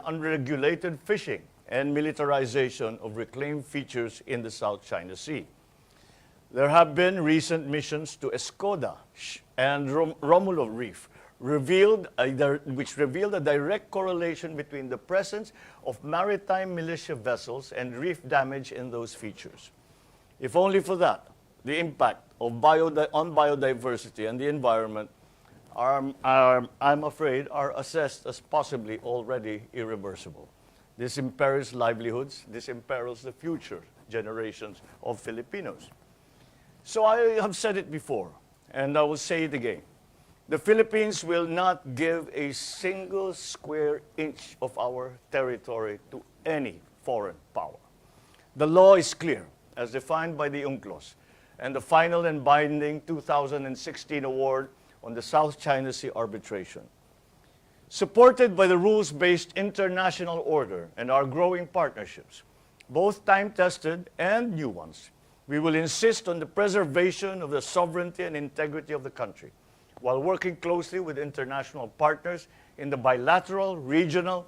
unregulated fishing and militarization of reclaimed features in the South China Sea. There have been recent missions to Escoda and Romulo Reef, which revealed a direct correlation between the presence of maritime militia vessels and reef damage in those features. If only for that, the impact of on biodiversity and the environment I'm afraid, are assessed as possibly already irreversible. This imperils livelihoods, this imperils the future generations of Filipinos. So I have said it before, and I will say it again. The Philippines will not give a single square inch of our territory to any foreign power. The law is clear, as defined by the UNCLOS, and the final and binding 2016 award on the South China Sea arbitration. Supported by the rules-based international order and our growing partnerships, both time-tested and new ones, we will insist on the preservation of the sovereignty and integrity of the country, while working closely with international partners in the bilateral, regional,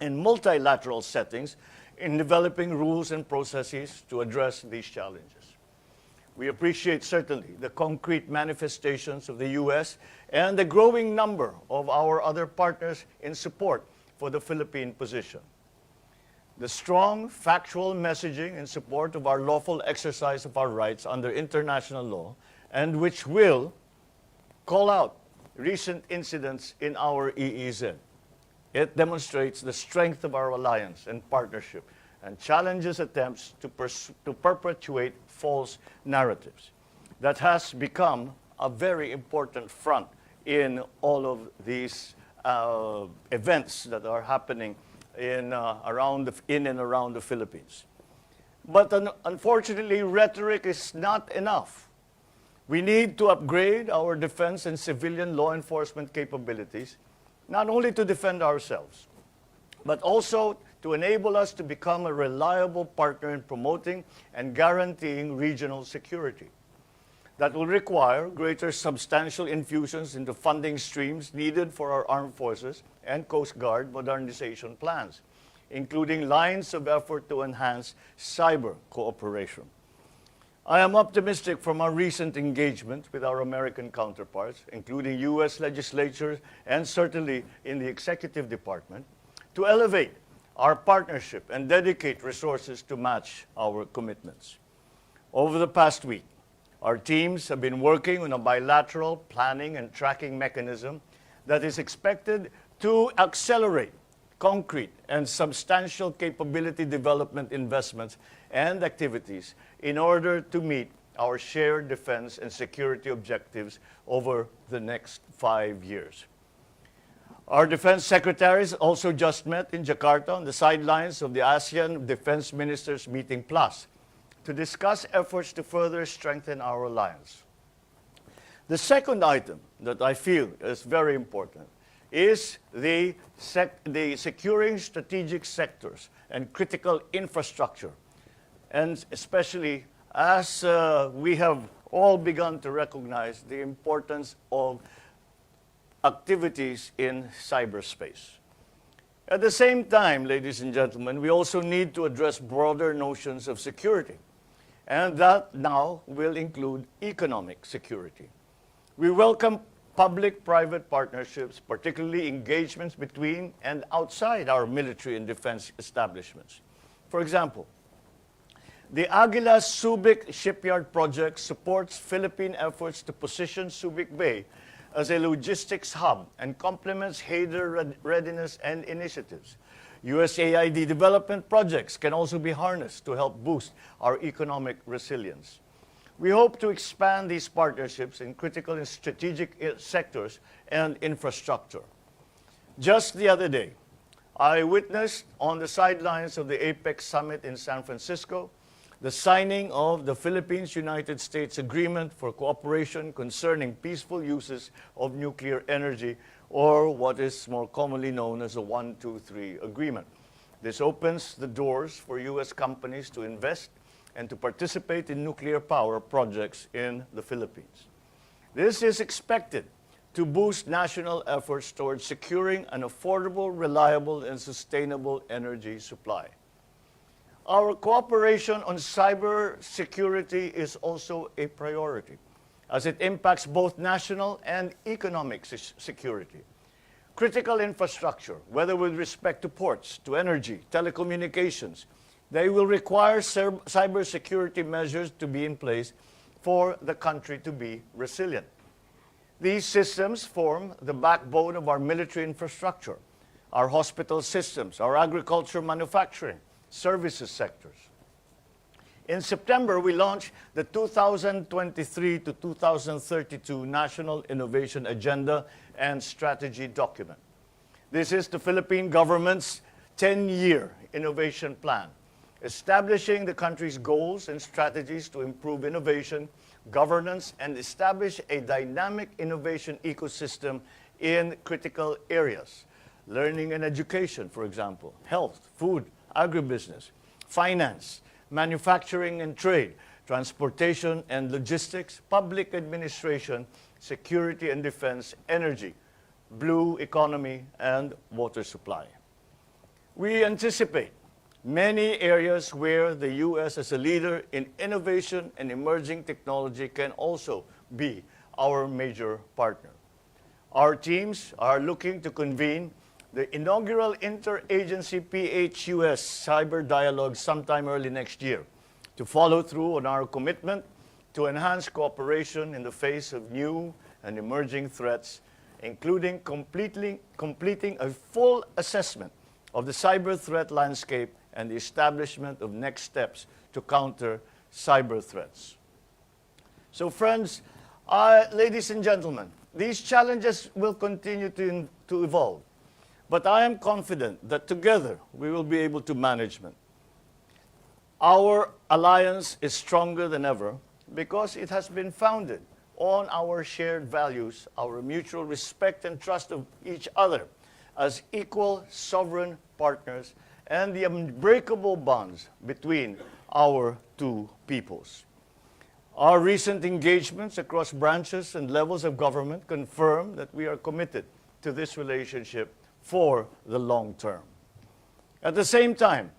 and multilateral settings in developing rules and processes to address these challenges. We appreciate certainly the concrete manifestations of the U.S. and the growing number of our other partners in support for the Philippine position. The strong, factual messaging in support of our lawful exercise of our rights under international law, and which will call out recent incidents in our EEZ. It demonstrates the strength of our alliance and partnership and challenges attempts to perpetuate false narratives. That has become a very important front in all of these events that are happening in and around the Philippines. But unfortunately, rhetoric is not enough. We need to upgrade our defense and civilian law enforcement capabilities, not only to defend ourselves, but also to enable us to become a reliable partner in promoting and guaranteeing regional security. That will require greater substantial infusions into funding streams needed for our armed forces and Coast Guard modernization plans, including lines of effort to enhance cyber cooperation. I am optimistic from our recent engagement with our American counterparts, including U.S. legislatures and certainly in the executive department, to elevate our partnership and dedicate resources to match our commitments. Over the past week, our teams have been working on a bilateral planning and tracking mechanism that is expected to accelerate concrete and substantial capability development investments and activities in order to meet our shared defense and security objectives over the next 5 years. Our defense secretaries also just met in Jakarta on the sidelines of the ASEAN Defense Ministers Meeting Plus to discuss efforts to further strengthen our alliance. The second item that I feel is very important is the securing strategic sectors and critical infrastructure, and especially as we have all begun to recognize the importance of activities in cyberspace. At the same time, ladies and gentlemen, we also need to address broader notions of security, and that now will include economic security. We welcome public-private partnerships, particularly engagements between and outside our military and defense establishments. For example, the Aguila Subic Shipyard project supports Philippine efforts to position Subic Bay as a logistics hub and complements Haider readiness and initiatives. USAID development projects can also be harnessed to help boost our economic resilience. We hope to expand these partnerships in critical and strategic sectors and infrastructure. Just the other day, I witnessed on the sidelines of the APEC summit in San Francisco the signing of the Philippines-United States Agreement for Cooperation Concerning Peaceful Uses of Nuclear Energy, or what is more commonly known as the 123 Agreement. This opens the doors for U.S. companies to invest and to participate in nuclear power projects in the Philippines. This is expected to boost national efforts towards securing an affordable, reliable, and sustainable energy supply. Our cooperation on cyber security is also a priority, as it impacts both national and economic security. Critical infrastructure, whether with respect to ports, to energy, telecommunications, they will require cybersecurity measures to be in place for the country to be resilient. These systems form the backbone of our military infrastructure, our hospital systems, our agriculture, manufacturing, services sectors. In September, we launched the 2023 to 2032 National Innovation Agenda and Strategy document. This is the Philippine government's 10-year innovation plan, establishing the country's goals and strategies to improve innovation, governance, and establish a dynamic innovation ecosystem in critical areas. Learning and education, for example, health, food, agribusiness, finance, manufacturing and trade, transportation and logistics, public administration, security and defense, energy, blue economy, and water supply. We anticipate many areas where the U.S. as a leader in innovation and emerging technology can also be our major partner. Our teams are looking to convene the inaugural interagency PHUS Cyber Dialogue sometime early next year to follow through on our commitment to enhance cooperation in the face of new and emerging threats, including completing a full assessment of the cyber threat landscape and the establishment of next steps to counter cyber threats. So friends, ladies and gentlemen, these challenges will continue to evolve, but I am confident that together we will be able to manage them. Our alliance is stronger than ever because it has been founded on our shared values, our mutual respect and trust of each other as equal sovereign partners, and the unbreakable bonds between our two peoples. Our recent engagements across branches and levels of government confirm that we are committed to this relationship for the long term. At the same time,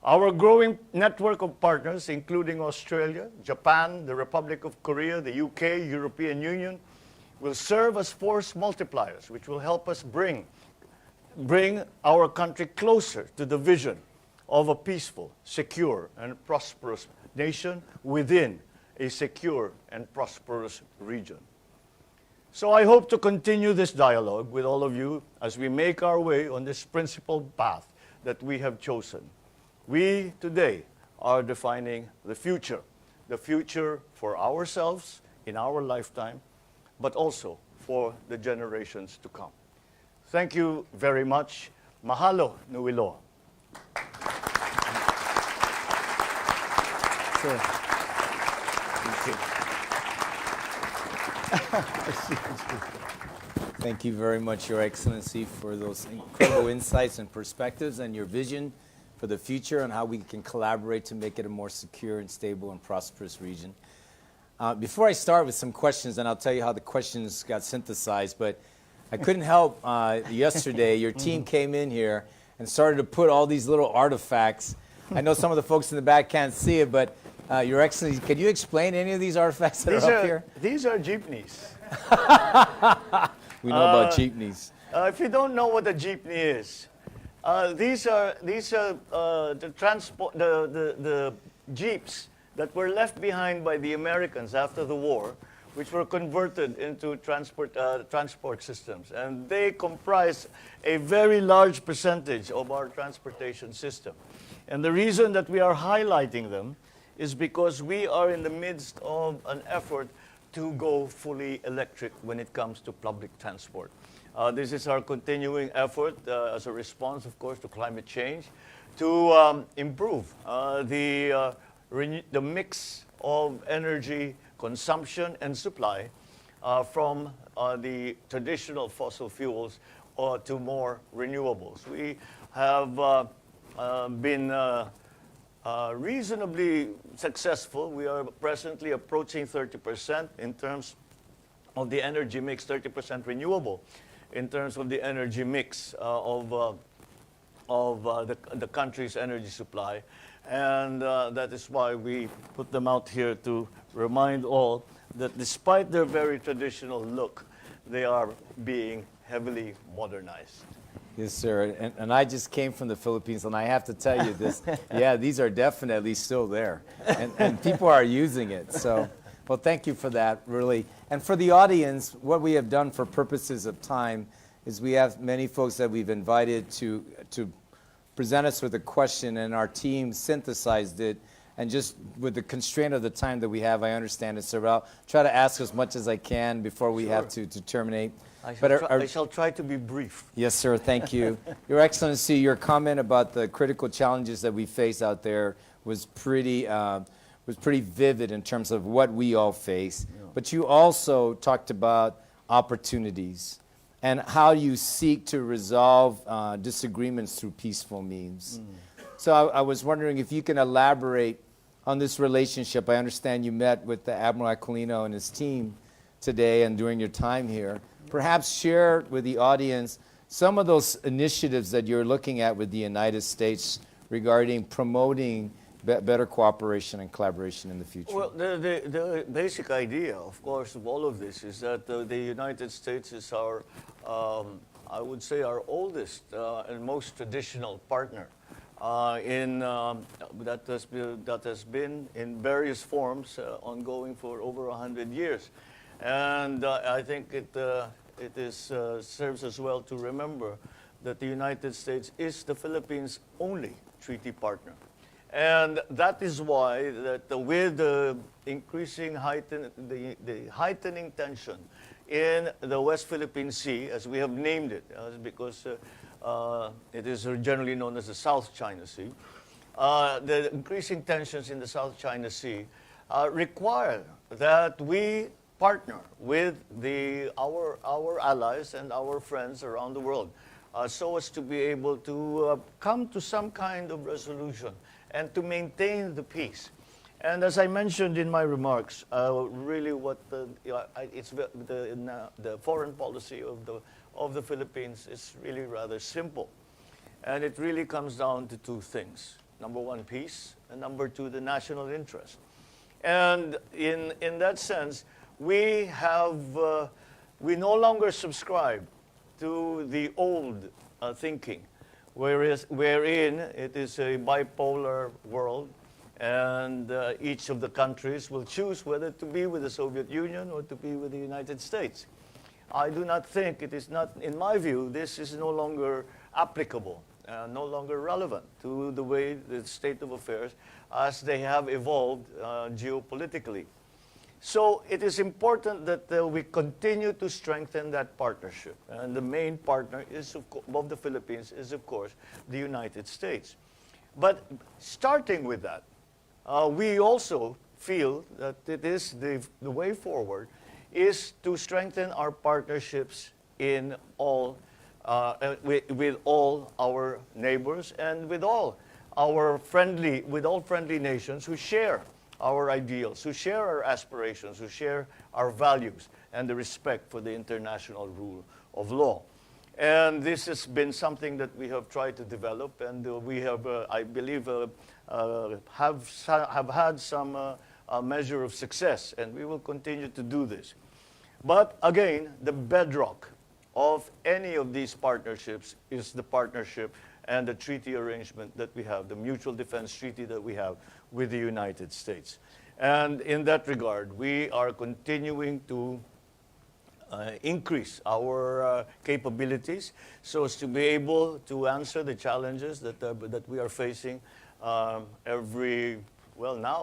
our growing network of partners, including Australia, Japan, the Republic of Korea, the UK, European Union, will serve as force multipliers, which will help us bring our country closer to the vision of a peaceful, secure, and prosperous nation within a secure and prosperous region. So I hope to continue this dialogue with all of you as we make our way on this principled path that we have chosen. We today are defining the future for ourselves in our lifetime, but also for the generations to come. Thank you very much. Mahalo nui loa. Sure. Thank you very much, Your Excellency, for those incredible insights and perspectives and your vision for the future and how we can collaborate to make it a more secure and stable and prosperous region. Before I start with some questions, and I'll tell you how the questions got synthesized, but I couldn't help yesterday, your team came in here and started to put all these little artifacts. I know some of the folks in the back can't see it, but Your Excellency, can you explain any of these artifacts that are up here? These are jeepneys. We know about jeepneys. If you don't know what a jeepney is, these are the jeeps that were left behind by the Americans after the war, which were converted into transport systems. And they comprise a very large percentage of our transportation system. And the reason that we are highlighting them is because we are in the midst of an effort to go fully electric when it comes to public transport. This is our continuing effort as a response, of course, to climate change, to improve the mix of energy consumption and supply from the traditional fossil fuels to more renewables. We have been reasonably successful. We are presently approaching 30% in terms of the energy mix, 30% renewable in terms of the energy mix of the country's energy supply. And that is why we put them out here to remind all that despite their very traditional look, they are being heavily modernized. Yes, sir. And I just came from the Philippines, and I have to tell you this. Yeah, these are definitely still there. And people are using it. So, well, thank you for that, really. And for the audience, what we have done for purposes of time is we have many folks that we've invited to present us with a question, and our team synthesized it. And just with the constraint of the time that we have, I understand it, sir. I'll try to ask as much as I can before we have to terminate. I shall try to be brief. Yes, sir. Thank you. Your Excellency, your comment about the critical challenges that we face out there was pretty vivid in terms of what we all face. Yeah. But you also talked about opportunities and how you seek to resolve disagreements through peaceful means. So I was wondering if you can elaborate on this relationship. I understand you met with the Admiral Aquilino and his team today and during your time here. Perhaps share with the audience some of those initiatives that you're looking at with the United States regarding promoting better cooperation and collaboration in the future. Well, the basic idea, of course, of all of this is that the United States is our, I would say, our oldest and most traditional partner that has been in various forms ongoing for over 100 years. And I think it serves us well to remember that the United States is the Philippines' only treaty partner. And that is why that with the increasing the heightening tension in the West Philippine Sea, as we have named it, because it is generally known as the South China Sea, the increasing tensions in the South China Sea require that we partner with our allies and our friends around the world so as to be able to come to some kind of resolution and to maintain the peace. And as I mentioned in my remarks, really what the foreign policy of the Philippines is really rather simple. And it really comes down to two things. Number one, peace, and number two, the national interest. And in that sense, we no longer subscribe to the old thinking, wherein it is a bipolar world, and each of the countries will choose whether to be with the Soviet Union or to be with the United States. I do not think it is not, in my view, this is no longer applicable, no longer relevant to the way the state of affairs as they have evolved geopolitically. So it is important that we continue to strengthen that partnership. And the main partner of the Philippines is, of course, the United States. But starting with that, we also feel that it is the way forward is to strengthen our partnerships in all, with all our neighbors and with all friendly nations who share our ideals, who share our aspirations, who share our values, and the respect for the international rule of law. And this has been something that we have tried to develop, and we have, I believe, have had some measure of success, and we will continue to do this. But again, the bedrock of any of these partnerships is the partnership and the treaty arrangement that we have, the mutual defense treaty that we have with the United States. And in that regard, we are continuing to increase our capabilities so as to be able to answer the challenges that we are facing now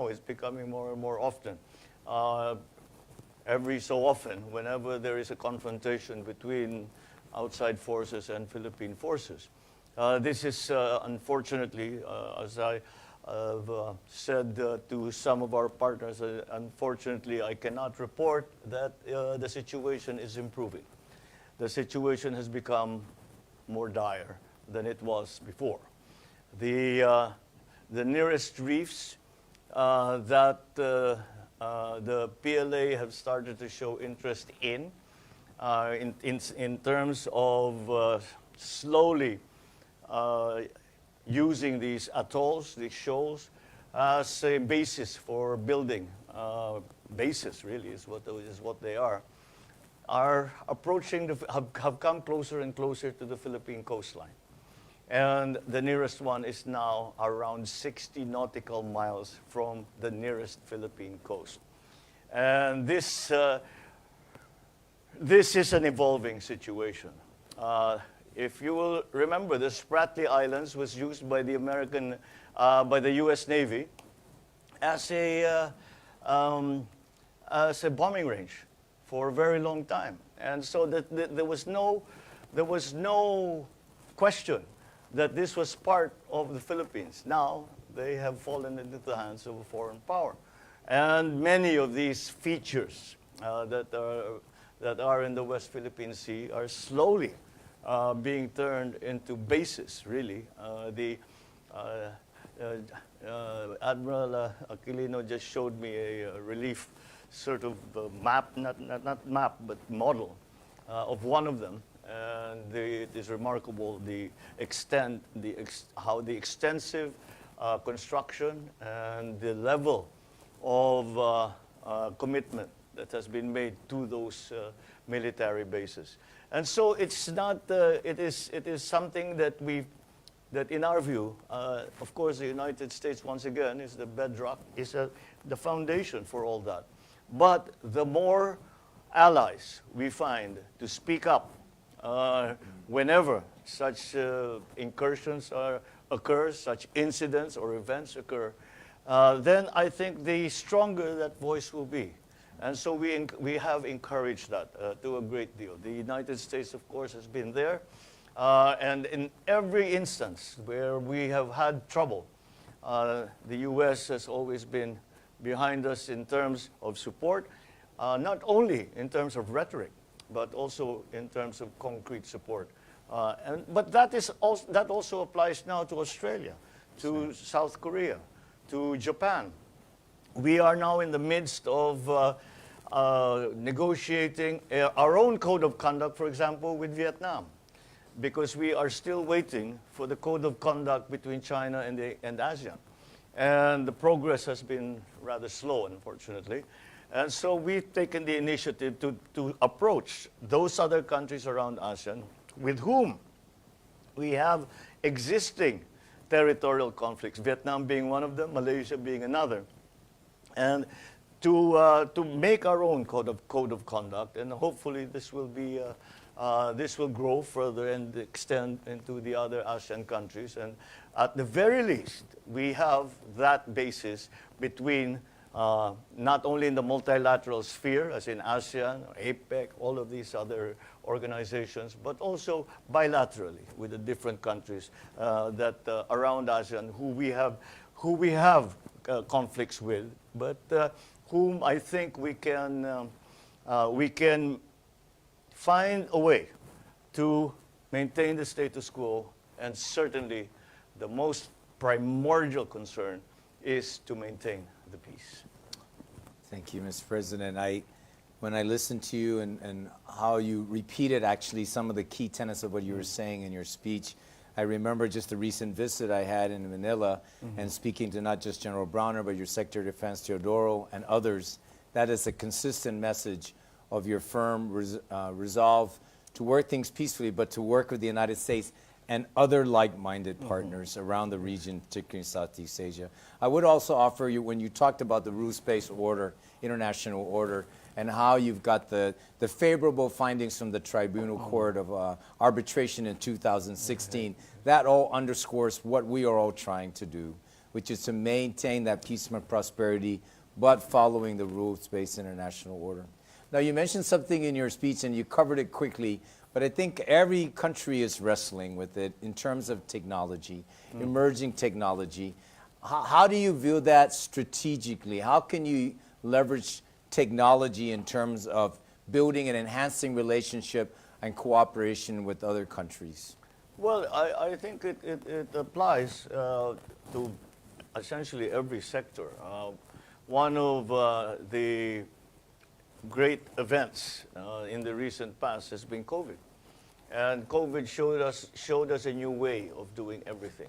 it's becoming more and more often. Every so often, whenever there is a confrontation between outside forces and Philippine forces. This is, unfortunately, as I have said to some of our partners, unfortunately, I cannot report that the situation is improving. The situation has become more dire than it was before. The nearest reefs that the PLA have started to show interest in terms of slowly using these atolls, these shoals, as a basis for building. Basis really is what they are approaching, have come closer and closer to the Philippine coastline. And the nearest one is now around 60 nautical miles from the nearest Philippine coast. And this is an evolving situation. If you will remember, the Spratly Islands was used by the by the U.S. Navy as a bombing range for a very long time, and so there was no question that this was part of the Philippines. Now they have fallen into the hands of a foreign power, and many of these features that are in the West Philippine Sea are slowly being turned into bases. Really, Admiral Aquilino just showed me a relief sort of map, not map, but model of one of them. And it is remarkable how the extensive construction and the level of commitment that has been made to those military bases. And so it's not, it is something that that in our view, of course, the United States, once again, is the bedrock, is the foundation for all that. But the more allies we find to speak up whenever such incursions occur, such incidents or events occur, then I think the stronger that voice will be. And so we have encouraged that to a great deal. The United States, of course, has been there. And in every instance where we have had trouble, the U.S. has always been behind us in terms of support, not only in terms of rhetoric, but also in terms of concrete support. But that also applies now to Australia, to South Korea, to Japan. We are now in the midst of negotiating our own code of conduct, for example, with Vietnam, because we are still waiting for the code of conduct between China and ASEAN. And the progress has been rather slow, unfortunately. And so we've taken the initiative to approach those other countries around ASEAN with whom we have existing territorial conflicts, Vietnam being one of them, Malaysia being another, and to make our own code of conduct. And hopefully this will be this will grow further and extend into the other ASEAN countries. And at the very least, we have that basis between not only in the multilateral sphere, as in ASEAN, APEC, all of these other organizations, but also bilaterally with the different countries that around ASEAN who we have conflicts with, but whom I think we can find a way to maintain the status quo, and certainly the most primordial concern is to maintain the peace. Thank you, Mr. President. When I listened to you and how you repeated actually some of the key tenets of what you were saying in your speech, I remember just a recent visit I had in Manila and speaking to not just General Browner, but your Secretary of Defense, Teodoro, and others. That is a consistent message of your firm resolve to work things peacefully, but to work with the United States and other like-minded partners around the region, particularly in Southeast Asia. I would also offer you, when you talked about the rules-based order, international order, and how you've got the favorable findings from the Tribunal Court of Arbitration in 2016, that all underscores what we are all trying to do, which is to maintain that peace and prosperity, but following the rules-based international order. Now, you mentioned something in your speech, and you covered it quickly, but I think every country is wrestling with it in terms of technology, emerging technology. How do you view that strategically? How can you leverage technology in terms of building and enhancing relationship and cooperation with other countries? Well, I think it applies to essentially every sector. one of the great events in the recent past has been COVID. And COVID showed us a new way of doing everything.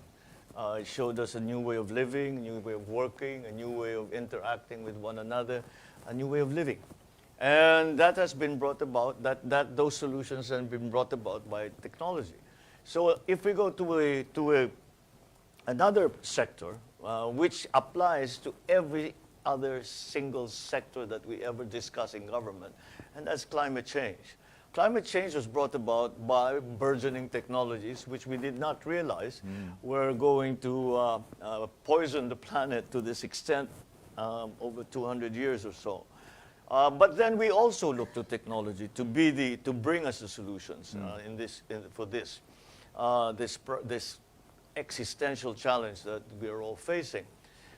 It showed us a new way of living, a new way of working, a new way of interacting with one another, a new way of living. And that has been brought about, those solutions have been brought about by technology. So if we go to another sector, which applies to every other single sector that we ever discuss in government, and that's climate change. Climate change was brought about by burgeoning technologies, which we did not realize were going to poison the planet to this extent over 200 years or so. But then we also look to technology to bring us the solutions for this existential challenge that we are all facing.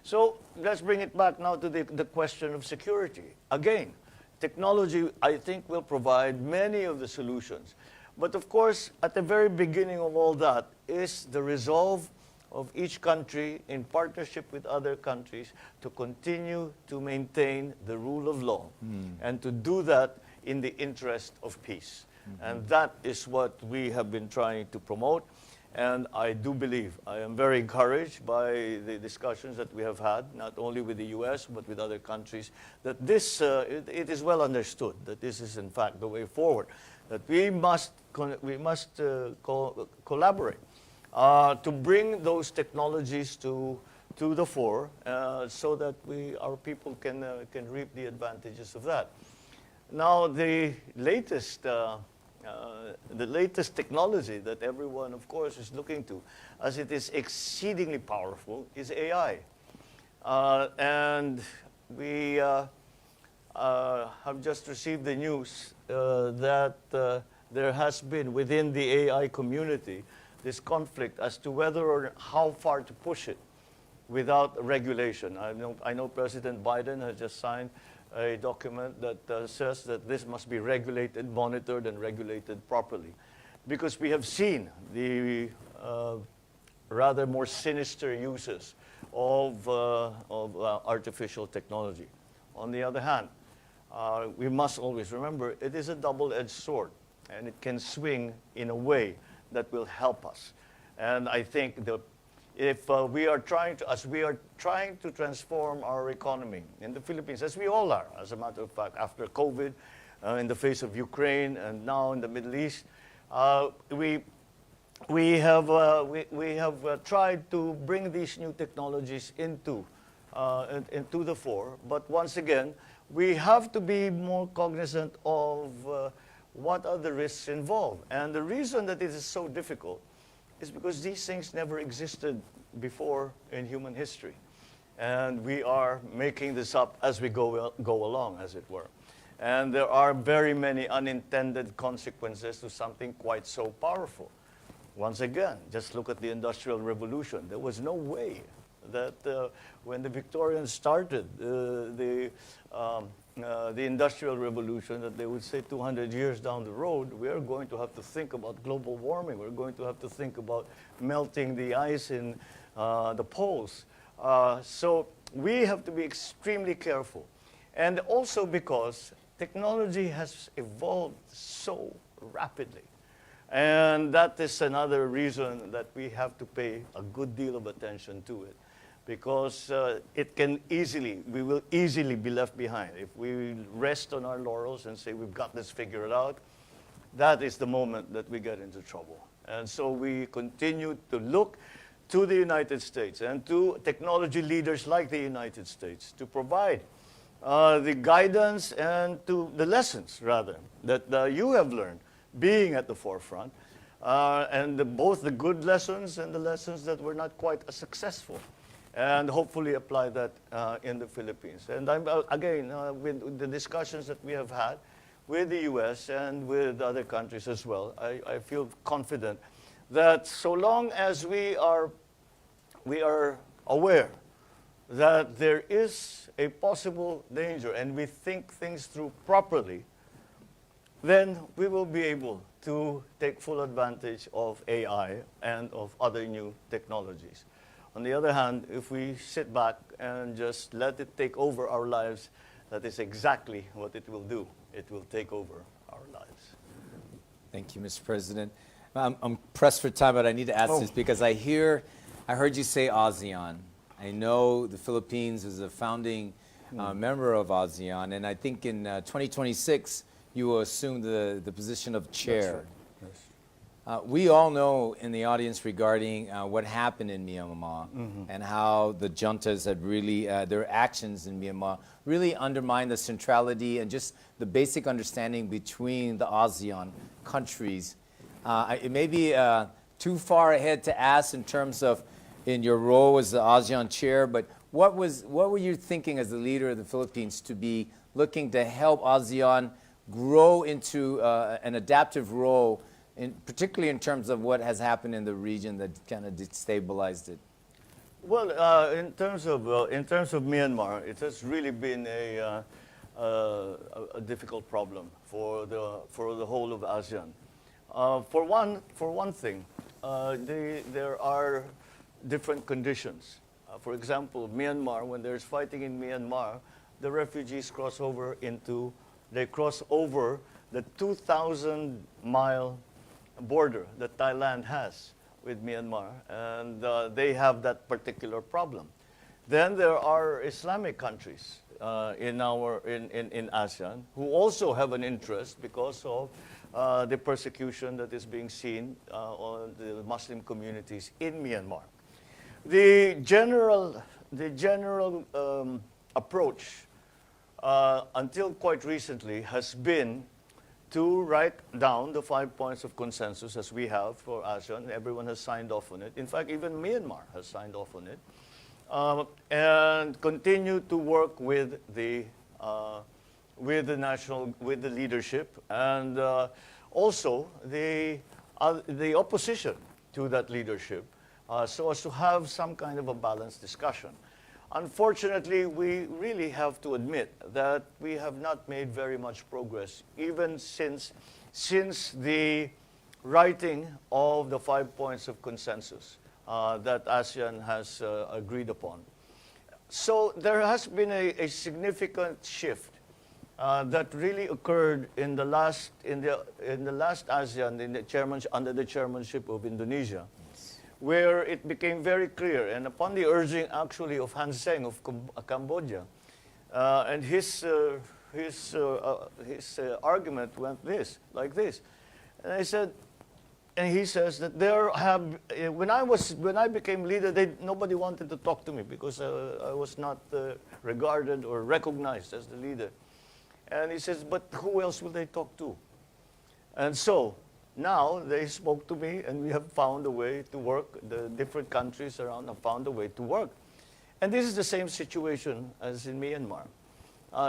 So let's bring it back now to the question of security. Again, technology, I think, will provide many of the solutions. But of course, at the very beginning of all that is the resolve of each country in partnership with other countries to continue to maintain the rule of law and to do that in the interest of peace. And that is what we have been trying to promote. And I do believe, I am very encouraged by the discussions that we have had, not only with the US, but with other countries, that this, it is well understood that this is in fact the way forward, that we must collaborate to bring those technologies to the fore so that our people can reap the advantages of that. Now, the latest technology that everyone, of course, is looking to, as it is exceedingly powerful, is AI. And we have just received the news that there has been within the AI community this conflict as to whether or how far to push it without regulation. I know President Biden has just signed a document that says that this must be regulated, monitored, and regulated properly. Because we have seen the rather more sinister uses of artificial technology. On the other hand, we must always remember it is a double-edged sword, and it can swing in a way that will help us. And I think if we are trying to transform our economy in the Philippines, as we all are, as a matter of fact, after COVID, in the face of Ukraine, and now in the Middle East, we have tried to bring these new technologies into the fore. But once again, we have to be more cognizant of what are the risks involved. And the reason that it is so difficult is because these things never existed before in human history. And we are making this up as we go along, as it were. And there are very many unintended consequences to something quite so powerful. Once again, just look at the Industrial Revolution. There was no way that when the Victorians started the Industrial Revolution, that they would say 200 years down the road, we are going to have to think about global warming. We're going to have to think about melting the ice in the poles. So we have to be extremely careful. And also because technology has evolved so rapidly. And that is another reason that we have to pay a good deal of attention to it. Because we will easily be left behind. If we rest on our laurels and say we've got this figured out, that is the moment that we get into trouble. And so we continue to look to the United States and to technology leaders like the United States to provide the guidance and to the lessons, rather, that you have learned being at the forefront, and both the good lessons and the lessons that were not quite as successful. And hopefully apply that in the Philippines. And again, with the discussions that we have had with the US and with other countries as well, I feel confident that so long as we are aware that there is a possible danger and we think things through properly, then we will be able to take full advantage of AI and of other new technologies. On the other hand, if we sit back and just let it take over our lives, that is exactly what it will do. It will take over our lives. Thank you, Mr. President. I'm pressed for time, but I need to ask this because I heard you say ASEAN. I know the Philippines is a founding member of ASEAN, and I think in 2026 you will assume the position of chair. That's right. Yes. We all know in the audience regarding what happened in Myanmar and how the juntas had really, their actions in Myanmar really undermined the centrality and just the basic understanding between the ASEAN countries. It may be too far ahead to ask in terms of in your role as the ASEAN chair, but what were you thinking as the leader of the Philippines to be looking to help ASEAN grow into an adaptive role, particularly in terms of what has happened in the region that kind of destabilized it? Well, in terms of Myanmar, it has really been a difficult problem for the whole of ASEAN. For one thing, there are different conditions. For example, Myanmar, when there's fighting in Myanmar, the refugees cross over the 2,000-mile border that Thailand has with Myanmar, and they have that particular problem. Then there are Islamic countries in ASEAN who also have an interest because of the persecution that is being seen on the Muslim communities in Myanmar. The general approach until quite recently has been to write down the 5 points of consensus as we have for ASEAN. Everyone has signed off on it. In fact, even Myanmar has signed off on it. And continue to work with the leadership and also the opposition to that leadership, so as to have some kind of a balanced discussion. Unfortunately, we really have to admit that we have not made very much progress, even since the writing of the 5 points of consensus that ASEAN has agreed upon. So there has been a significant shift that really occurred in the last ASEAN under the chairmanship of Indonesia, where it became very clear, and upon the urging actually of Han Seng of Cambodia, and his argument went like this, and I said, and he says that when I became leader, nobody wanted to talk to me because I was not regarded or recognized as the leader, and he says, but who else will they talk to? And so now they spoke to me, and we have found a way to work. The different countries around have found a way to work. And this is the same situation as in Myanmar.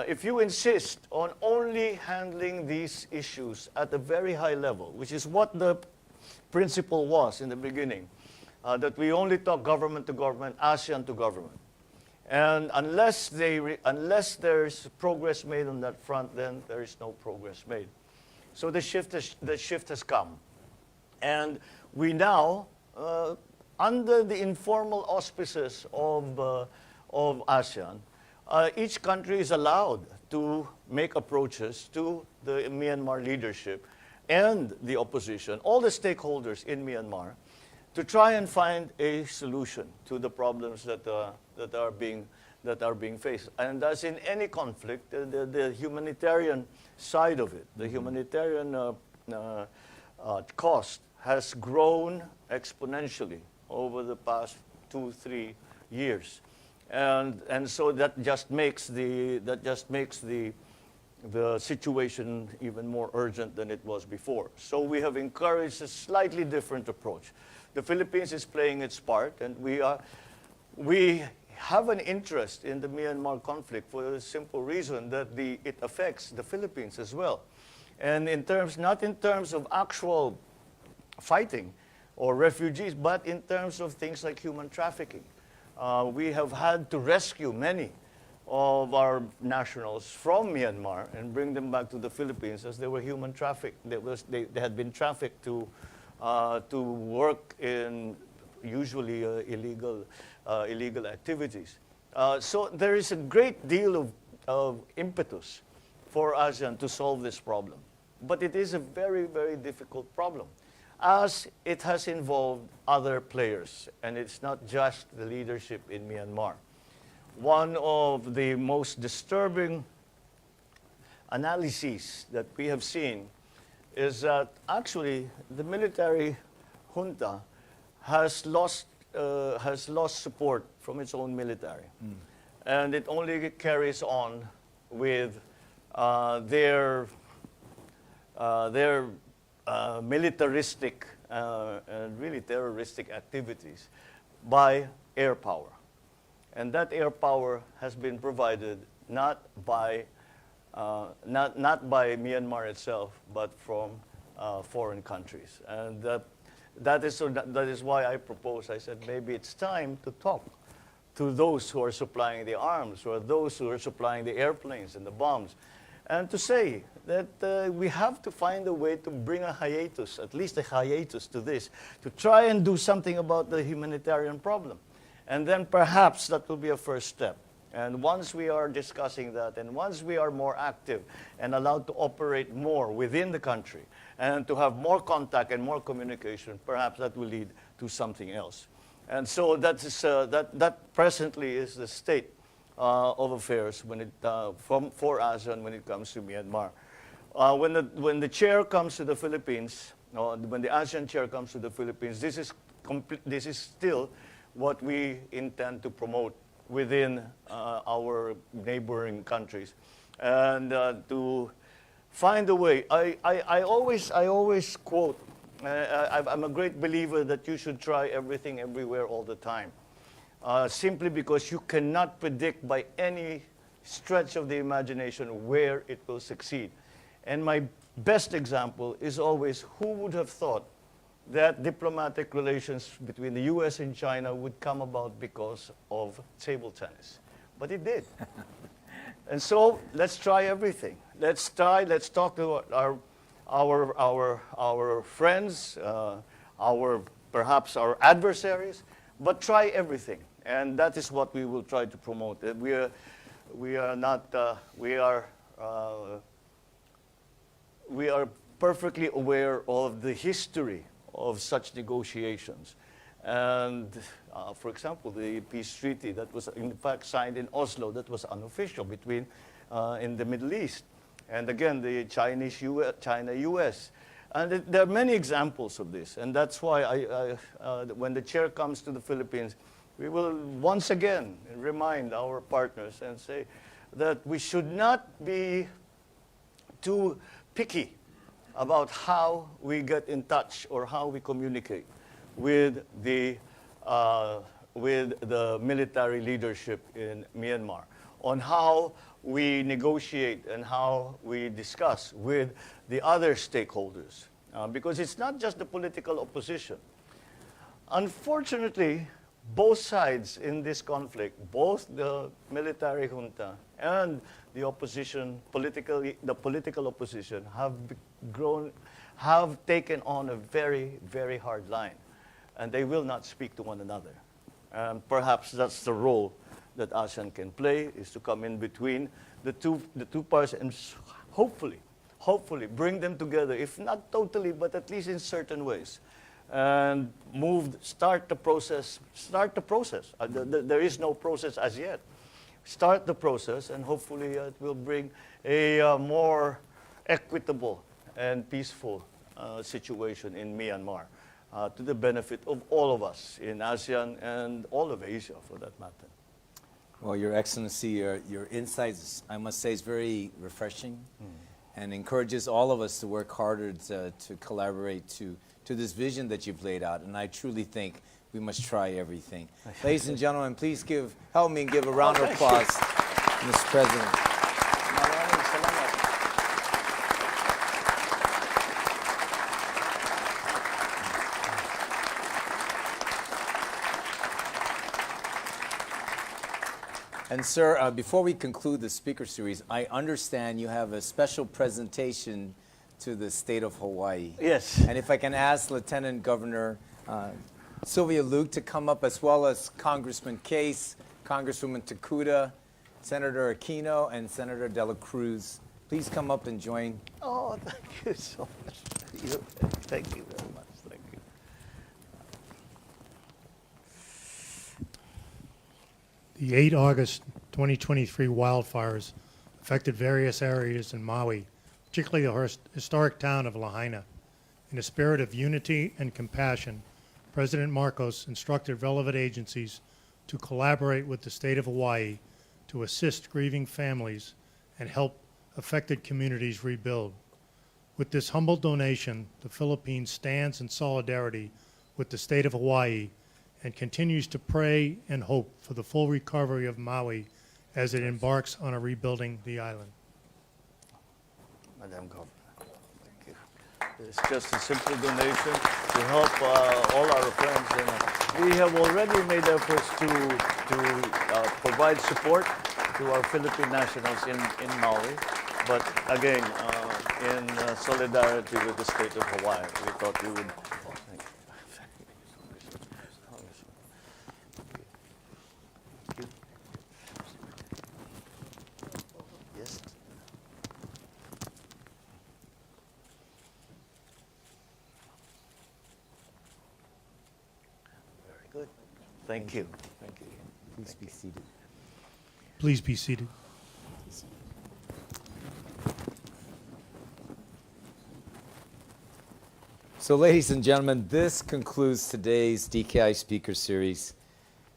If you insist on only handling these issues at a very high level, which is what the principle was in the beginning, that we only talk government to government, ASEAN to government. And unless there's progress made on that front, then there is no progress made. So the shift has come. And we now, under the informal auspices of ASEAN, each country is allowed to make approaches to the Myanmar leadership and the opposition, all the stakeholders in Myanmar, to try and find a solution to the problems that are being faced. And as in any conflict, the humanitarian side of it, the humanitarian cost has grown exponentially over the past 2-3 years, and so that just makes the situation even more urgent than it was before. So we have encouraged a slightly different approach. The Philippines is playing its part, and we have an interest in the Myanmar conflict for the simple reason that it affects the Philippines as well. And not in terms of actual fighting or refugees, but in terms of things like human trafficking. We have had to rescue many of our nationals from Myanmar and bring them back to the Philippines as they were human trafficked. They had been trafficked to work in usually illegal activities. So there is a great deal of impetus for ASEAN to solve this problem. But it is a very, very difficult problem, as it has involved other players, and it's not just the leadership in Myanmar. One of the most disturbing analyses that we have seen is that actually the military junta has lost support from its own military. And it only carries on with their militaristic and really terroristic activities by air power. And that air power has been provided not by Myanmar itself, but from foreign countries. And that is why I said maybe it's time to talk to those who are supplying the arms, or those who are supplying the airplanes and the bombs, and to say that we have to find a way to bring a hiatus, at least a hiatus to this, to try and do something about the humanitarian problem. And then perhaps that will be a first step. And once we are discussing that, and once we are more active and allowed to operate more within the country, and to have more contact and more communication, perhaps that will lead to something else. And so that presently is the state of affairs for ASEAN when it comes to Myanmar. When the chair comes to the Philippines, when the ASEAN chair comes to the Philippines, this is still what we intend to promote within our neighboring countries, and to find a way. I always quote. I'm a great believer that you should try everything everywhere all the time, simply because you cannot predict by any stretch of the imagination where it will succeed. And my best example is always, who would have thought that diplomatic relations between the US and China would come about because of table tennis? But it did. And so let's try everything. Let's talk to our friends, perhaps our adversaries, but try everything. And that is what we will try to promote. We are perfectly aware of the history of such negotiations. And for example, the peace treaty that was in fact signed in Oslo, that was unofficial between in the Middle East. And again, the China-US. And there are many examples of this. And that's why when the chair comes to the Philippines, we will once again remind our partners and say that we should not be too picky about how we get in touch or how we communicate with the military leadership in Myanmar, on how we negotiate and how we discuss with the other stakeholders, because it's not just the political opposition. Unfortunately, both sides in this conflict, both the military junta and the opposition, the political opposition, have taken on a very, very hard line, and they will not speak to one another. And perhaps that's the role that ASEAN can play, is to come in between the two parts and hopefully bring them together, if not totally, but at least in certain ways, and start the process. There is no process as yet. Start the process, and hopefully it will bring a more equitable and peaceful situation in Myanmar, to the benefit of all of us in ASEAN and all of Asia, for that matter. Well, Your Excellency, your insights, I must say, is very refreshing and encourages all of us to work harder to collaborate to this vision that you've laid out. And I truly think we must try everything. Ladies and gentlemen, please help me give a round of applause to Mr. President. And sir, before we conclude the speaker series, I understand you have a special presentation to the state of Hawaii. Yes. And if I can ask Lieutenant Governor Sylvia Luke to come up, as well as Congressman Case, Congresswoman Takuda, Senator Aquino, and Senator De La Cruz. Please come up and join. Oh, thank you so much. Thank you very much. Thank you. The 8 August 2023 wildfires affected various areas in Maui, particularly the historic town of Lahaina. In a spirit of unity and compassion, President Marcos instructed relevant agencies to collaborate with the state of Hawaii to assist grieving families and help affected communities rebuild. With this humble donation, the Philippines stands in solidarity with the state of Hawaii and continues to pray and hope for the full recovery of Maui as it embarks on rebuilding the island. Madam Governor, thank you. It's just a simple donation to help all our friends. And we have already made efforts to provide support to our Philippine nationals in Maui. But again, in solidarity with the state of Hawaii, we thought we would. Thank you. Yes. Very good. Thank you. Thank you. Please be seated. Please be seated. So, ladies and gentlemen, this concludes today's DKI Speaker Series.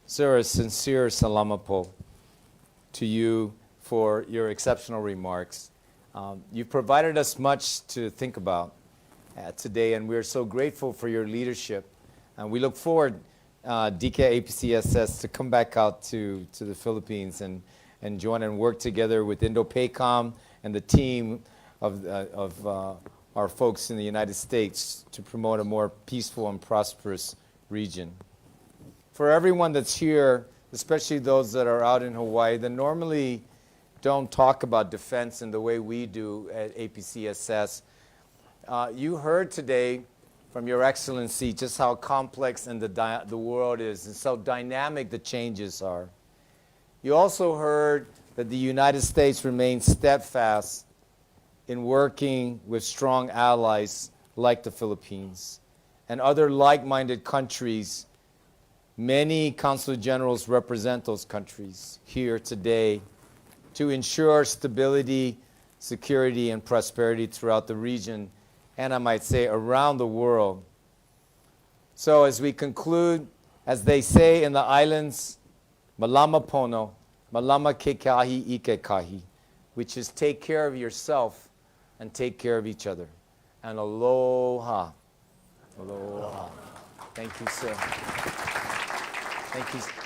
Sir, a sincere salamapo to you for your exceptional remarks. You've provided us much to think about today, and we're so grateful for your leadership. And we look forward, DKI APCSS, to come back out to the Philippines and join and work together with Indo-PACOM and the team of our folks in the United States to promote a more peaceful and prosperous region. For everyone that's here, especially those that are out in Hawaii, that normally don't talk about defense in the way we do at APCSS, you heard today from Your Excellency just how complex and the world is and so dynamic the changes are. You also heard that the United States remains steadfast in working with strong allies like the Philippines and other like-minded countries. Many consul generals represent those countries here today to ensure stability, security, and prosperity throughout the region, and I might say around the world. So as we conclude, as they say in the islands, malama pono, malama kekahi ike kahi, which is take care of yourself and take care of each other. And aloha. Aloha. Thank you, sir. Thank you.